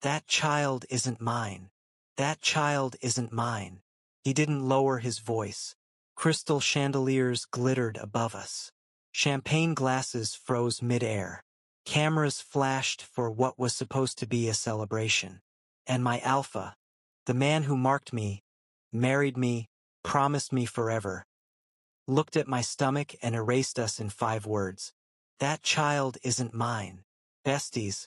That child isn't mine. That child isn't mine. He didn't lower his voice. Crystal chandeliers glittered above us. Champagne glasses froze mid-air. Cameras flashed for what was supposed to be a celebration. And my alpha, the man who marked me, married me, promised me forever, looked at my stomach and erased us in 5 words. That child isn't mine. Besties,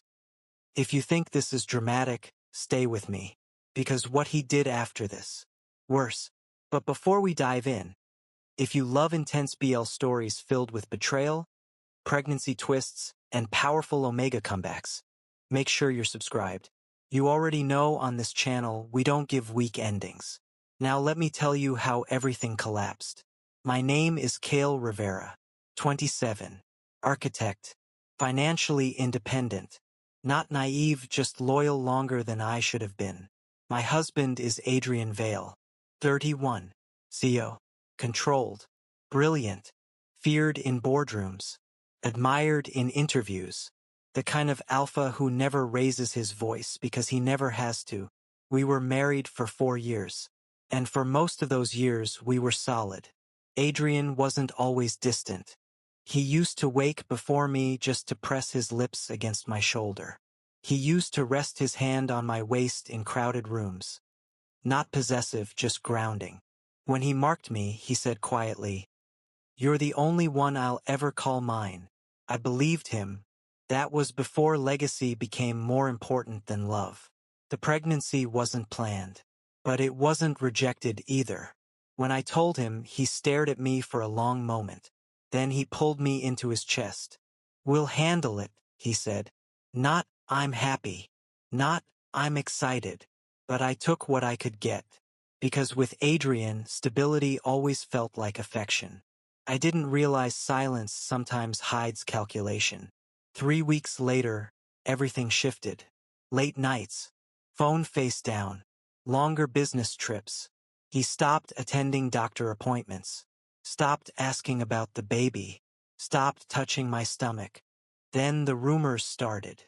if you think this is dramatic, stay with me. Because what he did after this. Worse. But before we dive in, if you love intense BL stories filled with betrayal, pregnancy twists, and powerful Omega comebacks, make sure you're subscribed. You already know on this channel we don't give weak endings. Now let me tell you how everything collapsed. My name is Kale Rivera, 27, architect, financially independent, not naive, just loyal longer than I should have been. My husband is Adrian Vale, 31, CEO, controlled, brilliant, feared in boardrooms, admired in interviews, the kind of alpha who never raises his voice because he never has to. We were married for 4 years, and for most of those years we were solid. Adrian wasn't always distant. He used to wake before me just to press his lips against my shoulder. He used to rest his hand on my waist in crowded rooms. Not possessive, just grounding. When he marked me, he said quietly, "You're the only one I'll ever call mine." I believed him. That was before legacy became more important than love. The pregnancy wasn't planned, but it wasn't rejected either. When I told him, he stared at me for a long moment. Then he pulled me into his chest. "We'll handle it," he said. Not, "I'm happy." Not, "I'm excited." But I took what I could get. Because with Adrian, stability always felt like affection. I didn't realize silence sometimes hides calculation. 3 weeks later, everything shifted. Late nights, phone face down, longer business trips. He stopped attending doctor appointments, stopped asking about the baby, stopped touching my stomach. Then the rumors started.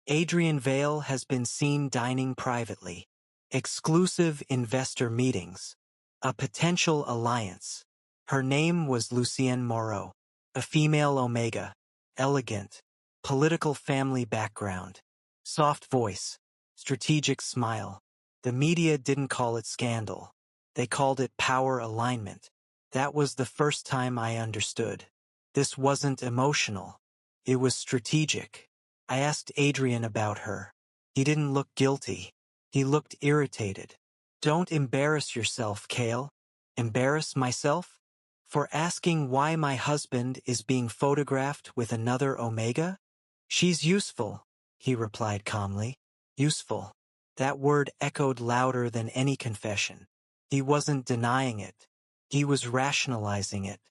Adrian Vale has been seen dining privately. Exclusive investor meetings. A potential alliance. Her name was Lucienne Moreau, a female Omega, elegant, political family background, soft voice, strategic smile. The media didn't call it scandal. They called it power alignment. That was the first time I understood. This wasn't emotional. It was strategic. I asked Adrian about her. He didn't look guilty. He looked irritated. "Don't embarrass yourself, Kale." "Embarrass myself? For asking why my husband is being photographed with another Omega?" "She's useful," he replied calmly. Useful. That word echoed louder than any confession. He wasn't denying it. He was rationalizing it.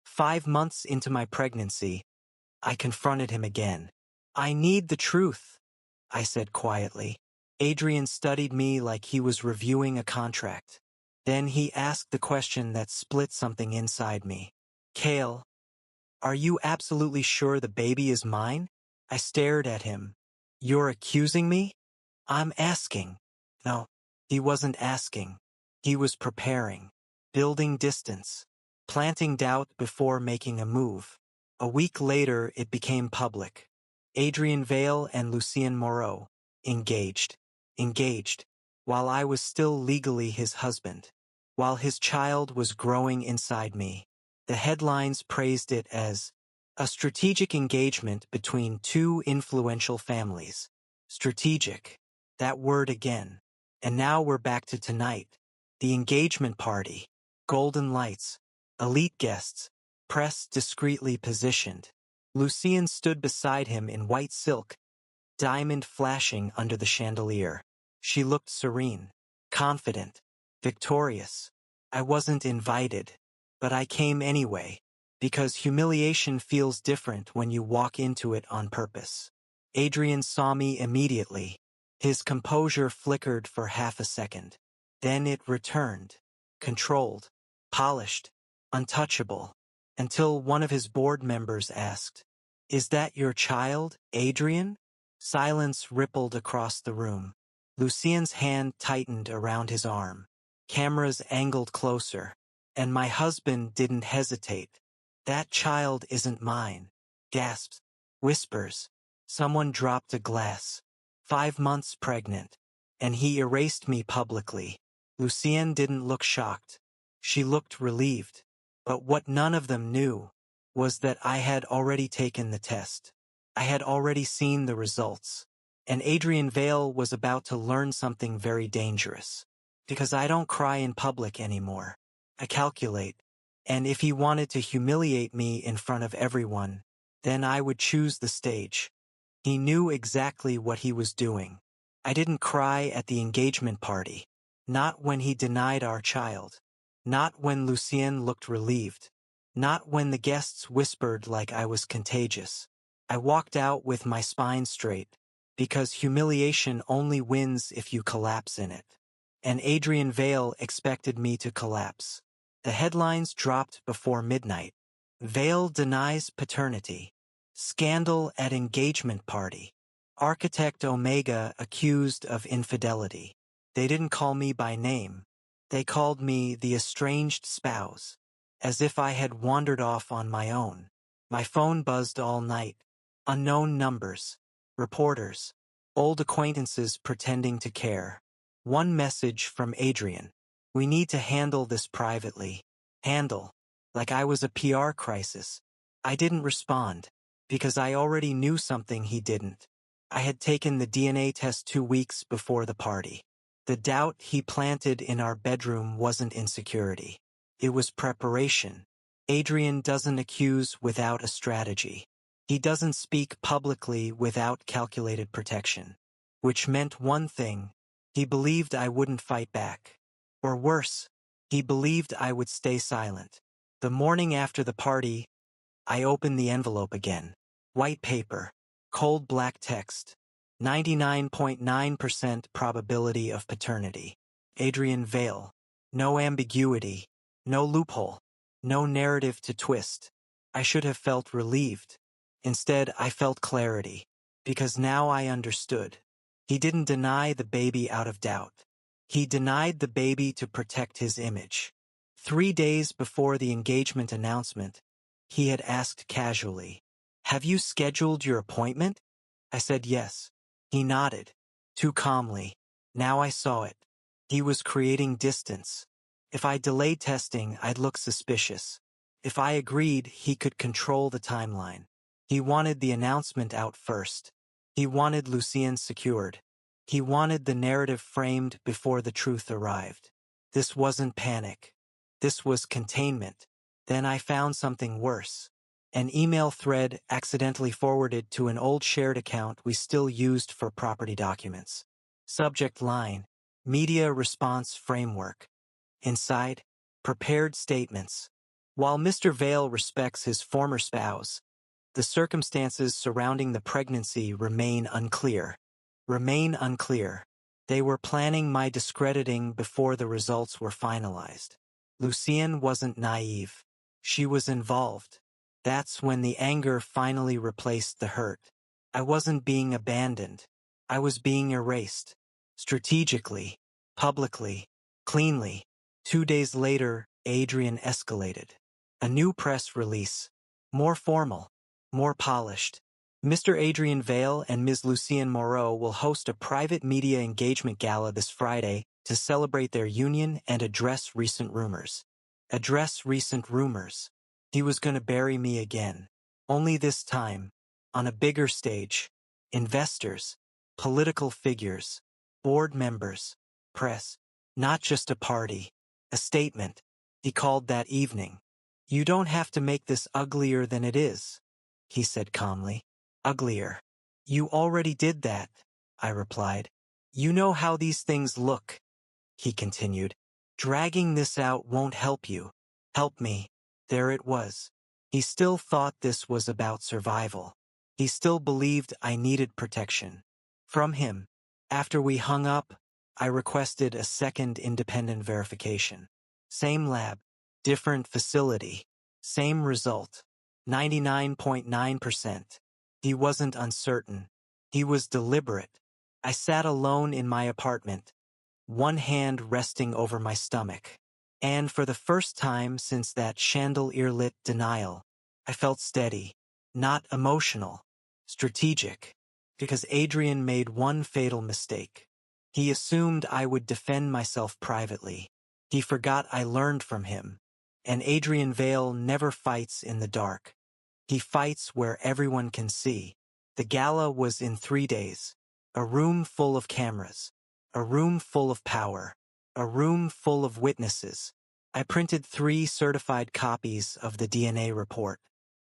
5 months into my pregnancy, I confronted him again. "I need the truth," I said quietly. Adrian studied me like he was reviewing a contract. Then he asked the question that split something inside me. "Kale, are you absolutely sure the baby is mine?" I stared at him. "You're accusing me?" "I'm asking." No, he wasn't asking. He was preparing, building distance, planting doubt before making a move. A week later, it became public. Adrian Vale and Lucienne Moreau, engaged. Engaged, while I was still legally his husband. While his child was growing inside me. The headlines praised it as a strategic engagement between 2 influential families. Strategic. That word again. And now we're back to tonight. The engagement party. Golden lights. Elite guests. Press discreetly positioned. Lucienne stood beside him in white silk, diamond flashing under the chandelier. She looked serene, confident, victorious. I wasn't invited, but I came anyway, because humiliation feels different when you walk into it on purpose. Adrian saw me immediately. His composure flickered for half a second. Then it returned, controlled, polished, untouchable, until one of his board members asked, "Is that your child, Adrian?" Silence rippled across the room. Lucien's hand tightened around his arm. Cameras angled closer. And my husband didn't hesitate. "That child isn't mine." Gasps. Whispers. Someone dropped a glass. 5 months pregnant. And he erased me publicly. Lucien didn't look shocked. She looked relieved. But what none of them knew was that I had already taken the test. I had already seen the results. And Adrian Vale was about to learn something very dangerous. Because I don't cry in public anymore. I calculate. And if he wanted to humiliate me in front of everyone, then I would choose the stage. He knew exactly what he was doing. I didn't cry at the engagement party. Not when he denied our child. Not when Lucien looked relieved. Not when the guests whispered like I was contagious. I walked out with my spine straight, because humiliation only wins if you collapse in it. And Adrian Vale expected me to collapse. The headlines dropped before midnight. Vale denies paternity. Scandal at engagement party. Architect Omega accused of infidelity. They didn't call me by name. They called me the estranged spouse, as if I had wandered off on my own. My phone buzzed all night. Unknown numbers. Reporters. Old acquaintances pretending to care. One message from Adrian. "We need to handle this privately." Handle. Like I was a PR crisis. I didn't respond, because I already knew something he didn't. I had taken the DNA test 2 weeks before the party. The doubt he planted in our bedroom wasn't insecurity. It was preparation. Adrian doesn't accuse without a strategy. He doesn't speak publicly without calculated protection. Which meant one thing. He believed I wouldn't fight back. Or worse, he believed I would stay silent. The morning after the party, I opened the envelope again. White paper. Cold black text. 99.9% probability of paternity. Adrian Vale. No ambiguity. No loophole. No narrative to twist. I should have felt relieved. Instead, I felt clarity. Because now I understood. He didn't deny the baby out of doubt. He denied the baby to protect his image. 3 days before the engagement announcement, he had asked casually, "Have you scheduled your appointment?" I said yes. He nodded, too calmly. Now I saw it. He was creating distance. If I delayed testing, I'd look suspicious. If I agreed, he could control the timeline. He wanted the announcement out first. He wanted Lucien secured. He wanted the narrative framed before the truth arrived. This wasn't panic. This was containment. Then I found something worse. An email thread accidentally forwarded to an old shared account we still used for property documents. Subject line: Media Response Framework. Inside, prepared statements. While Mr. Vale respects his former spouse, the circumstances surrounding the pregnancy remain unclear. They were planning my discrediting before the results were finalized. Lucien wasn't naive. She was involved. That's when the anger finally replaced the hurt. I wasn't being abandoned. I was being erased. Strategically, publicly, cleanly. 2 days later, Adrian escalated. A new press release. More formal. More polished. Mr. Adrian Vale and Ms. Lucien Moreau will host a private media engagement gala this Friday to celebrate their union and address recent rumors. Address recent rumors. He was going to bury me again. Only this time, on a bigger stage. Investors, political figures, board members, press. Not just a party. A statement. He called that evening. "You don't have to make this uglier than it is," he said calmly. "Uglier. You already did that," I replied. "You know how these things look," he continued. "Dragging this out won't help you. Help me." There it was. He still thought this was about survival. He still believed I needed protection. From him. After we hung up, I requested a second independent verification. Same lab, different facility, same result. 99.9%. He wasn't uncertain. He was deliberate. I sat alone in my apartment, one hand resting over my stomach. And for the first time since that chandelier-lit denial, I felt steady, not emotional, strategic, because Adrian made one fatal mistake. He assumed I would defend myself privately. He forgot I learned from him. And Adrian Vale never fights in the dark. He fights where everyone can see. The gala was in 3 days. A room full of cameras. A room full of power. A room full of witnesses. I printed 3 certified copies of the DNA report,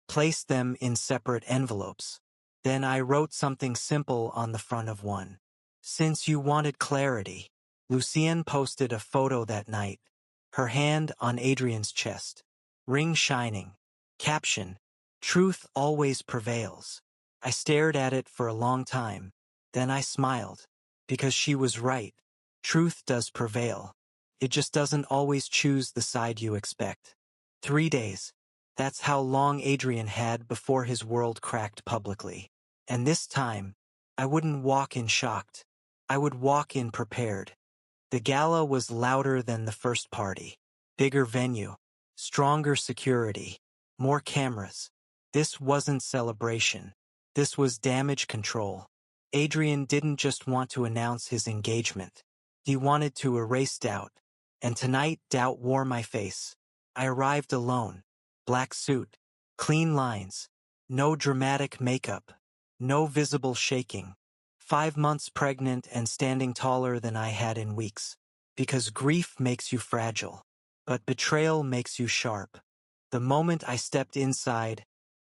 placed them in separate envelopes. Then I wrote something simple on the front of one. Since you wanted clarity. Lucienne posted a photo that night, her hand on Adrian's chest, ring shining. Caption: Truth always prevails. I stared at it for a long time. Then I smiled. Because she was right. Truth does prevail. It just doesn't always choose the side you expect. 3 days. That's how long Adrian had before his world cracked publicly. And this time, I wouldn't walk in shocked. I would walk in prepared. The gala was louder than the first party. Bigger venue. Stronger security. More cameras. This wasn't celebration. This was damage control. Adrian didn't just want to announce his engagement. He wanted to erase doubt. And tonight, doubt wore my face. I arrived alone. Black suit. Clean lines. No dramatic makeup. No visible shaking. 5 months pregnant and standing taller than I had in weeks. Because grief makes you fragile. But betrayal makes you sharp. The moment I stepped inside,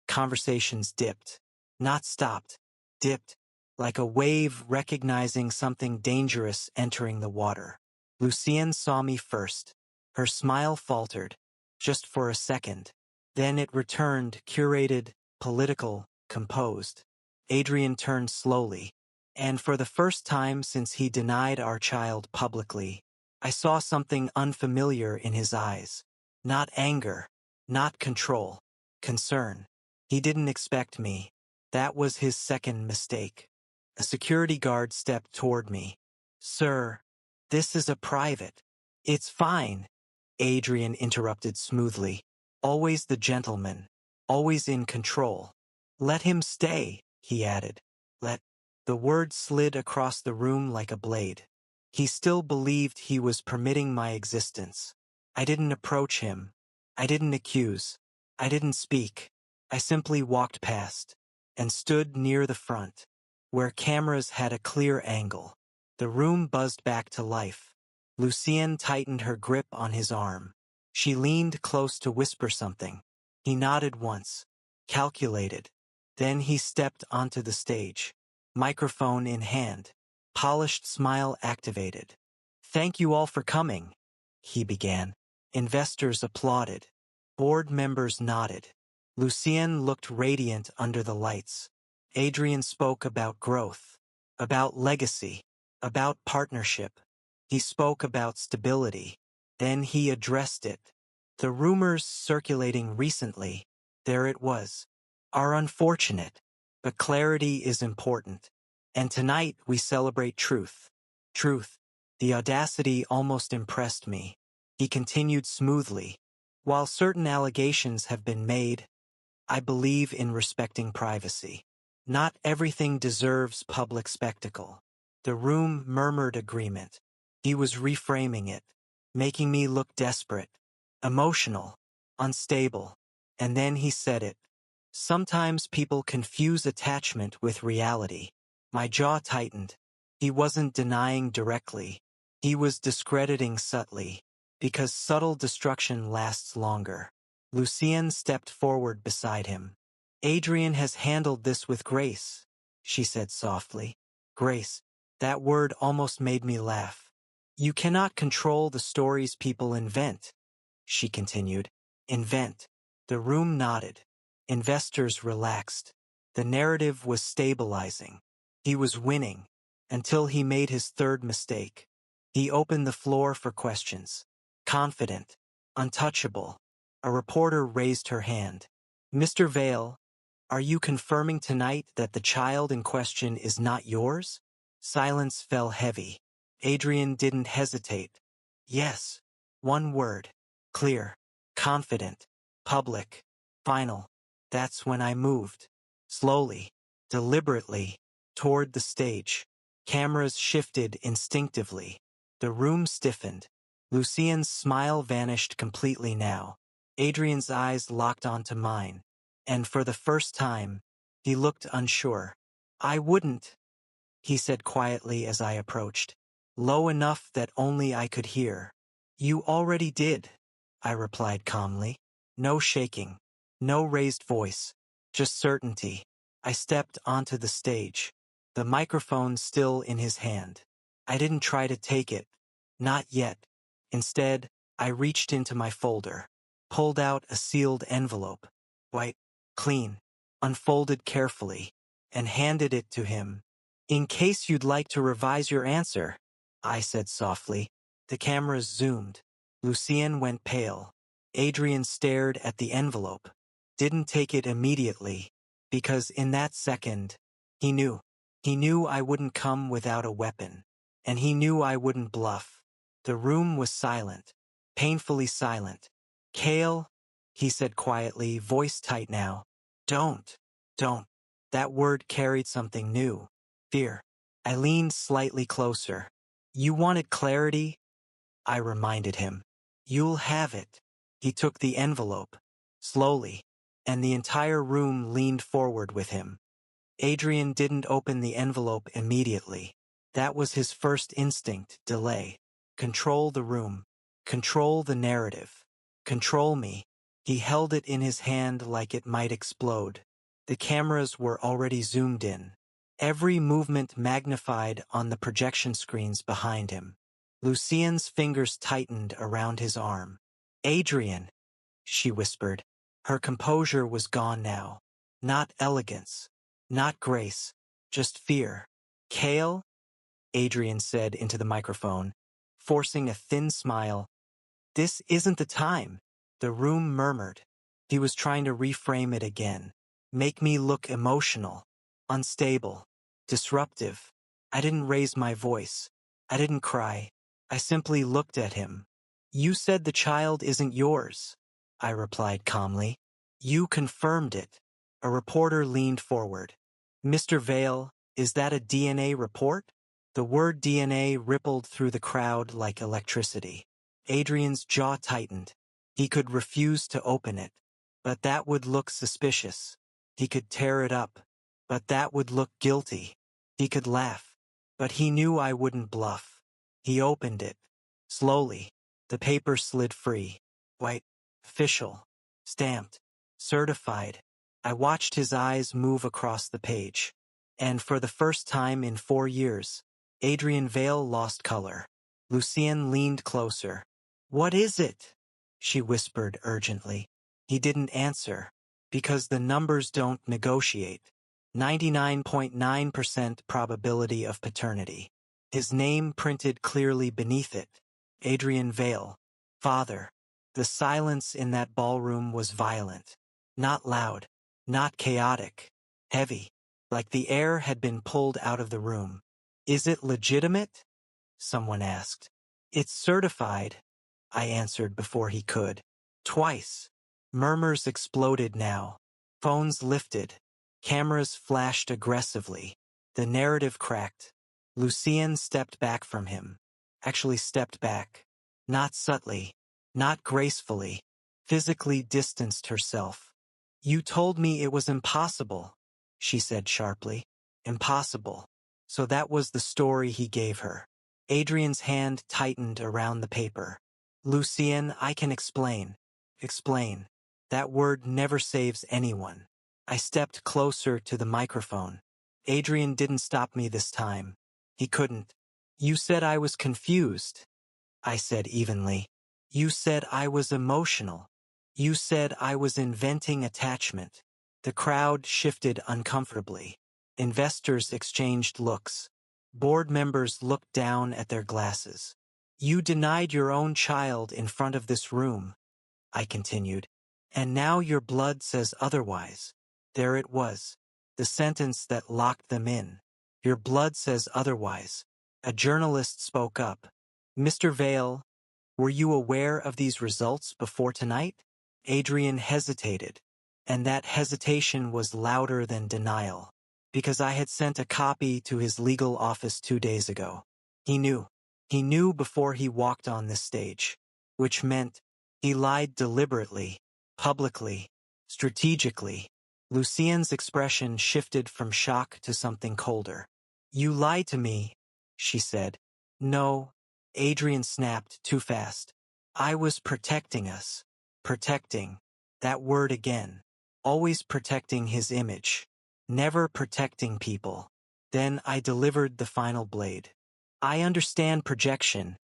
conversations dipped. Not stopped. Dipped. Like a wave recognizing something dangerous entering the water. Lucienne saw me first. Her smile faltered, just for a second. Then it returned, curated, political, composed. Adrian turned slowly. And for the first time since he denied our child publicly, I saw something unfamiliar in his eyes. Not anger. Not control. Concern. He didn't expect me. That was his second mistake. A security guard stepped toward me. Sir, this is a private. It's fine, Adrian interrupted smoothly. Always the gentleman. Always in control. Let him stay, he added. Let. The word slid across the room like a blade. He still believed he was permitting my existence. I didn't approach him. I didn't accuse. I didn't speak. I simply walked past and stood near the front, where cameras had a clear angle. The room buzzed back to life. Lucienne tightened her grip on his arm. She leaned close to whisper something. He nodded once, calculated. Then he stepped onto the stage, microphone in hand, polished smile activated. Thank you all for coming, he began. Investors applauded. Board members nodded. Lucienne looked radiant under the lights. Adrian spoke about growth, about legacy, about partnership. He spoke about stability. Then he addressed it. The rumors circulating recently, there it was, are unfortunate, but clarity is important. And tonight we celebrate truth. Truth. The audacity almost impressed me. He continued smoothly. While certain allegations have been made, I believe in respecting privacy. Not everything deserves public spectacle. The room murmured agreement. He was reframing it, making me look desperate, emotional, unstable. And then he said it. Sometimes people confuse attachment with reality. My jaw tightened. He wasn't denying directly. He was discrediting subtly, because subtle destruction lasts longer. Lucienne stepped forward beside him. Adrian has handled this with grace, she said softly. Grace. That word almost made me laugh. You cannot control the stories people invent, she continued. Invent. The room nodded. Investors relaxed. The narrative was stabilizing. He was winning, until he made his third mistake. He opened the floor for questions. Confident. Untouchable. A reporter raised her hand. Mr. Vale, are you confirming tonight that the child in question is not yours? Silence fell heavy. Adrian didn't hesitate. Yes. One word. Clear. Confident. Public. Final. That's when I moved. Slowly. Deliberately. Toward the stage. Cameras shifted instinctively. The room stiffened. Lucien's smile vanished completely now. Adrian's eyes locked onto mine. And for the first time, he looked unsure. I wouldn't, he said quietly as I approached, low enough that only I could hear. You already did, I replied calmly. No shaking, no raised voice, just certainty. I stepped onto the stage, the microphone still in his hand. I didn't try to take it, not yet. Instead, I reached into my folder, pulled out a sealed envelope, white, clean, unfolded carefully, and handed it to him. In case you'd like to revise your answer, I said softly. The cameras zoomed. Lucien went pale. Adrian stared at the envelope, didn't take it immediately, because in that second, he knew. He knew I wouldn't come without a weapon, and he knew I wouldn't bluff. The room was silent, painfully silent. Cale, he said quietly, voice tight now. Don't. That word carried something new. Fear. I leaned slightly closer. You wanted clarity? I reminded him. You'll have it. He took the envelope, slowly, and the entire room leaned forward with him. Adrian didn't open the envelope immediately. That was his first instinct, delay. Control the room. Control the narrative. Control me. He held it in his hand like it might explode. The cameras were already zoomed in. Every movement magnified on the projection screens behind him. Lucien's fingers tightened around his arm. Adrian, she whispered. Her composure was gone now. Not elegance, not grace, just fear. Cale? Adrian said into the microphone, forcing a thin smile. This isn't the time. The room murmured. He was trying to reframe it again. Make me look emotional, unstable, disruptive. I didn't raise my voice. I didn't cry. I simply looked at him. You said the child isn't yours, I replied calmly. You confirmed it. A reporter leaned forward. Mr. Vale, is that a DNA report? The word DNA rippled through the crowd like electricity. Adrian's jaw tightened. He could refuse to open it, but that would look suspicious. He could tear it up, but that would look guilty. He could laugh, but he knew I wouldn't bluff. He opened it. Slowly, the paper slid free. White, official, stamped, certified. I watched his eyes move across the page. And for the first time in 4 years, Adrian Vale lost color. Lucien leaned closer. What is it? She whispered urgently. He didn't answer, because the numbers don't negotiate. 99.9% probability of paternity. His name printed clearly beneath it. Adrian Vale, father. The silence in that ballroom was violent. Not loud, not chaotic, heavy, like the air had been pulled out of the room. Is it legitimate? Someone asked. It's certified, I answered before he could. Twice. Murmurs exploded now. Phones lifted. Cameras flashed aggressively. The narrative cracked. Lucien stepped back from him. Actually stepped back. Not subtly. Not gracefully. Physically distanced herself. You told me it was impossible, she said sharply. Impossible. So that was the story he gave her. Adrian's hand tightened around the paper. Lucien, I can explain. Explain. That word never saves anyone. I stepped closer to the microphone. Adrian didn't stop me this time. He couldn't. You said I was confused, I said evenly. You said I was emotional. You said I was inventing attachment. The crowd shifted uncomfortably. Investors exchanged looks. Board members looked down at their glasses. You denied your own child in front of this room, I continued. And now your blood says otherwise. There it was. The sentence that locked them in. Your blood says otherwise. A journalist spoke up. Mr. Vale, were you aware of these results before tonight? Adrian hesitated, and that hesitation was louder than denial, because I had sent a copy to his legal office 2 days ago. He knew. He knew before he walked on this stage, which meant he lied deliberately, publicly, strategically. Lucienne's expression shifted from shock to something colder. You lied to me, she said. No, Adrian snapped too fast. I was protecting us. Protecting. That word again. Always protecting his image. Never protecting people. Then I delivered the final blade. I understand projection,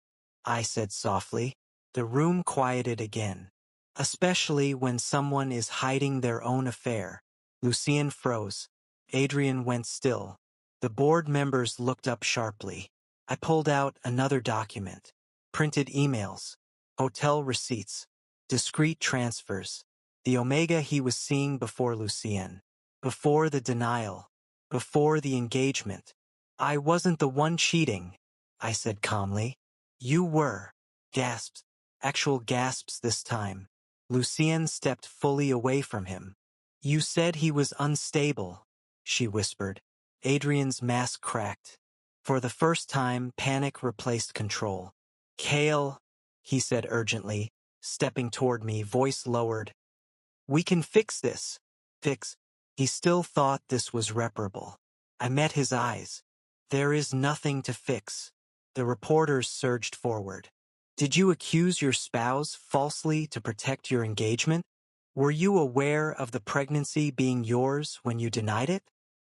I said softly. The room quieted again. Especially when someone is hiding their own affair. Lucienne froze. Adrian went still. The board members looked up sharply. I pulled out another document. Printed emails. Hotel receipts. Discreet transfers. The Omega he was seeing before Lucienne. Before the denial. Before the engagement. I wasn't the one cheating, I said calmly. You were. Gasps. Actual gasps this time. Lucienne stepped fully away from him. You said he was unstable, she whispered. Adrian's mask cracked. For the first time, panic replaced control. Cale, he said urgently, stepping toward me, voice lowered. We can fix this. Fix. He still thought this was reparable. I met his eyes. There is nothing to fix. The reporters surged forward. Did you accuse your spouse falsely to protect your engagement? Were you aware of the pregnancy being yours when you denied it?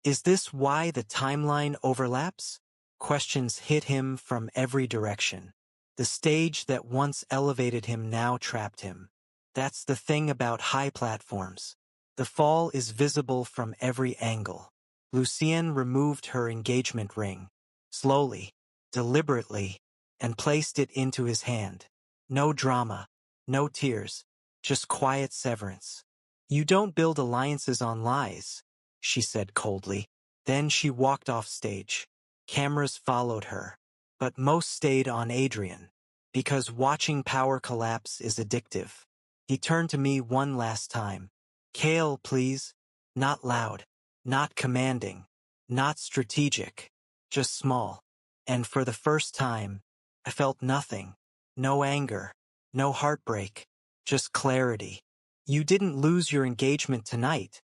Is this why the timeline overlaps? Questions hit him from every direction. The stage that once elevated him now trapped him. That's the thing about high platforms. The fall is visible from every angle. Lucienne removed her engagement ring. Slowly, deliberately, and placed it into his hand. No drama, no tears, just quiet severance. You don't build alliances on lies, she said coldly. Then she walked off stage. Cameras followed her, but most stayed on Adrian, because watching power collapse is addictive. He turned to me one last time. Cale, please. Not loud, not commanding, not strategic, just small. And for the first time, I felt nothing. No anger, no heartbreak, just clarity. You didn't lose your engagement tonight,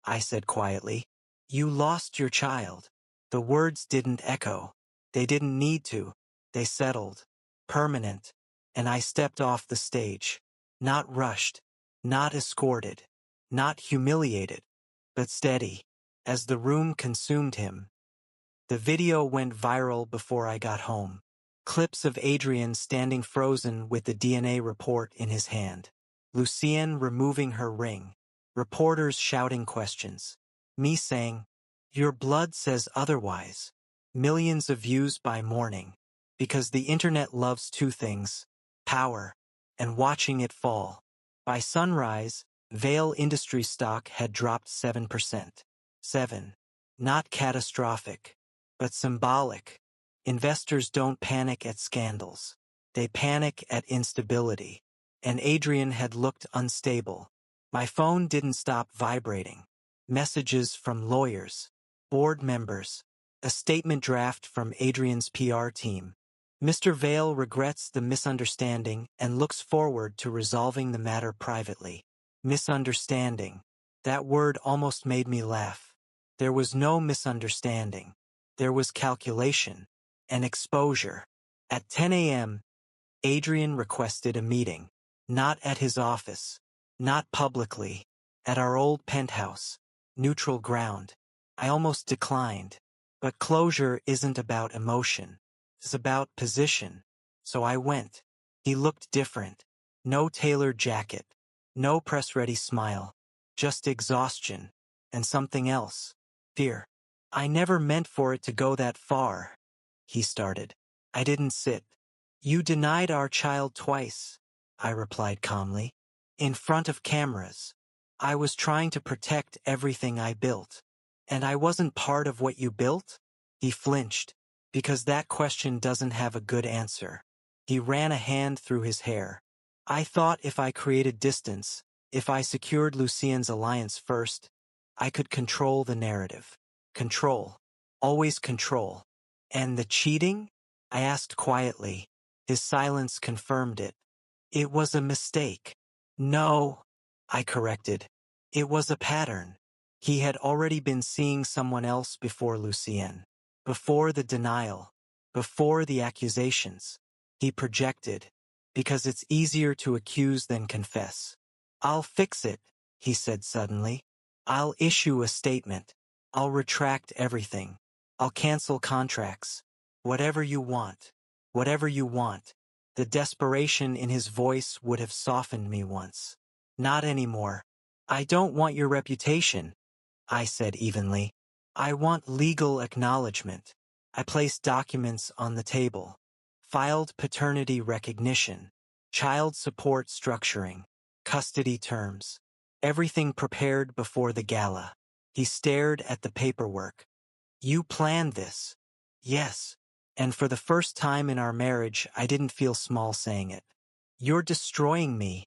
I said quietly. You lost your child. The words didn't echo. They didn't need to. They settled. Permanent. And I stepped off the stage. Not rushed. Not escorted. Not humiliated. But steady. As the room consumed him. The video went viral before I got home. Clips of Adrian standing frozen with the DNA report in his hand. Lucienne removing her ring. Reporters shouting questions. Me saying, your blood says otherwise. Millions of views by morning. Because the internet loves two things, power and watching it fall. By sunrise, Vale Industry stock had dropped 7%. 7. Not catastrophic, but symbolic. Investors don't panic at scandals. They panic at instability. And Adrian had looked unstable. My phone didn't stop vibrating. Messages from lawyers, board members, a statement draft from Adrian's PR team. Mr. Vale regrets the misunderstanding and looks forward to resolving the matter privately. Misunderstanding. That word almost made me laugh. There was no misunderstanding. There was calculation and exposure. At 10 a.m., Adrian requested a meeting. Not at his office. Not publicly. At our old penthouse. Neutral ground. I almost declined. But closure isn't about emotion. It's about position. So I went. He looked different. No tailored jacket. No press-ready smile. Just exhaustion. And something else. Fear. I never meant for it to go that far, he started. I didn't sit. You denied our child twice, I replied calmly. In front of cameras. I was trying to protect everything I built. And I wasn't part of what you built? He flinched, because that question doesn't have a good answer. He ran a hand through his hair. I thought if I created distance, if I secured Lucien's alliance first, I could control the narrative. Control. Always control. And the cheating? I asked quietly. His silence confirmed it. It was a mistake. No, I corrected. It was a pattern. He had already been seeing someone else before Lucien. Before the denial. Before the accusations. He projected. Because it's easier to accuse than confess. I'll fix it, he said suddenly. I'll issue a statement. I'll retract everything. I'll cancel contracts. Whatever you want. Whatever you want. The desperation in his voice would have softened me once. Not anymore. I don't want your reputation, I said evenly. I want legal acknowledgement. I placed documents on the table. Filed paternity recognition. Child support structuring. Custody terms. Everything prepared before the gala. He stared at the paperwork. You planned this. Yes. And for the first time in our marriage, I didn't feel small saying it. You're destroying me,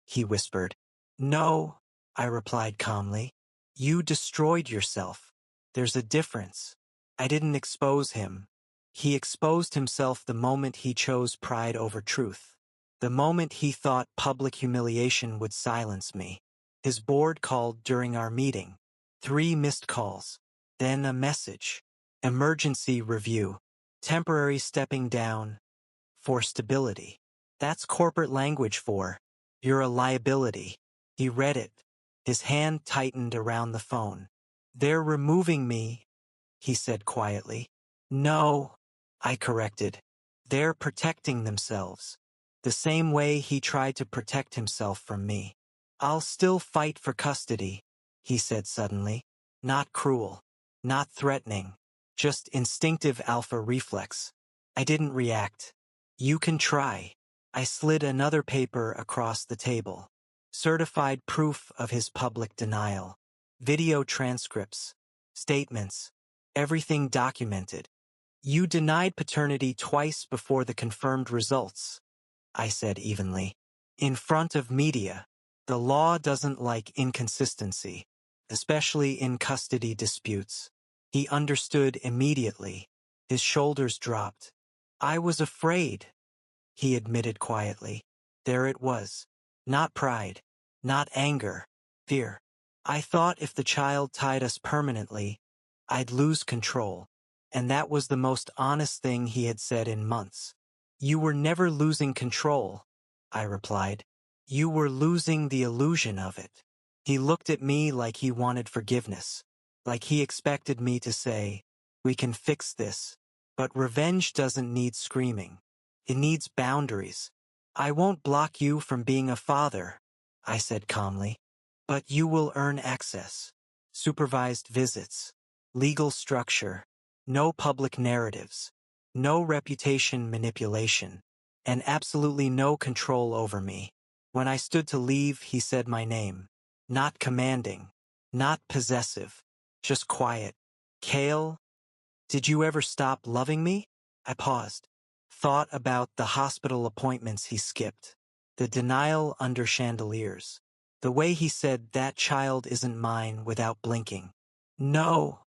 he whispered. No, I replied calmly. You destroyed yourself. There's a difference. I didn't expose him. He exposed himself the moment he chose pride over truth. The moment he thought public humiliation would silence me. His board called during our meeting. 3 missed calls. Then a message. Emergency review. Temporary stepping down. For stability. That's corporate language for, you're a liability. He read it. His hand tightened around the phone. They're removing me, he said quietly. No, I corrected. They're protecting themselves. The same way he tried to protect himself from me. I'll still fight for custody, he said suddenly. Not cruel. Not threatening. Just instinctive alpha reflex. I didn't react. You can try. I slid another paper across the table. Certified proof of his public denial. Video transcripts. Statements. Everything documented. You denied paternity twice before the confirmed results, I said evenly. In front of media. The law doesn't like inconsistency, especially in custody disputes. He understood immediately. His shoulders dropped. I was afraid, he admitted quietly. There it was. Not pride. Not anger. Fear. I thought if the child tied us permanently, I'd lose control. And that was the most honest thing he had said in months. You were never losing control, I replied. You were losing the illusion of it. He looked at me like he wanted forgiveness. Like he expected me to say, we can fix this. But revenge doesn't need screaming. It needs boundaries. I won't block you from being a father, I said calmly. But you will earn access. Supervised visits. Legal structure. No public narratives. No reputation manipulation. And absolutely no control over me. When I stood to leave, he said my name. Not commanding. Not possessive. Just quiet. Kale, did you ever stop loving me? I paused. Thought about the hospital appointments he skipped. The denial under chandeliers. The way he said that child isn't mine without blinking. No,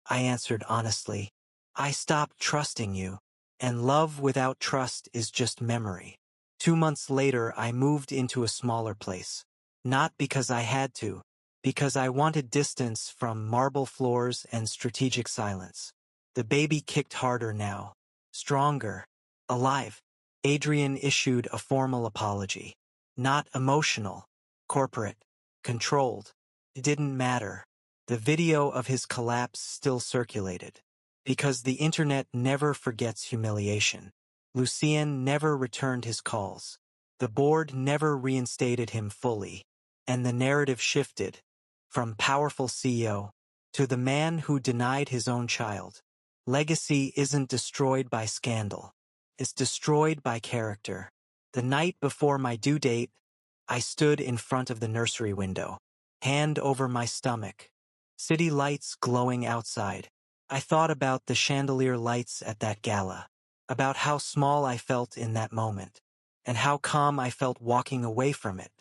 I answered honestly. I stopped trusting you. And love without trust is just memory. 2 months later, I moved into a smaller place. Not because I had to, because I wanted distance from marble floors and strategic silence. The baby kicked harder now. Stronger. Alive. Adrian issued a formal apology. Not emotional. Corporate. Controlled. It didn't matter. The video of his collapse still circulated. Because the internet never forgets humiliation. Lucien never returned his calls. The board never reinstated him fully. And the narrative shifted. From powerful CEO to the man who denied his own child. Legacy isn't destroyed by scandal. It's destroyed by character. The night before my due date, I stood in front of the nursery window, hand over my stomach. City lights glowing outside. I thought about the chandelier lights at that gala, about how small I felt in that moment, and how calm I felt walking away from it.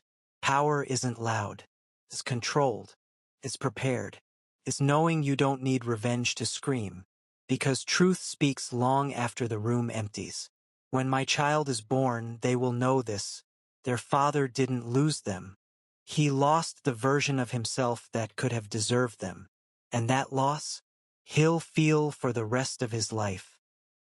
Power isn't loud. It's controlled. It's prepared. It's knowing you don't need revenge to scream, because truth speaks long after the room empties. When my child is born, they will know this. Their father didn't lose them. He lost the version of himself that could have deserved them. And that loss, he'll feel for the rest of his life.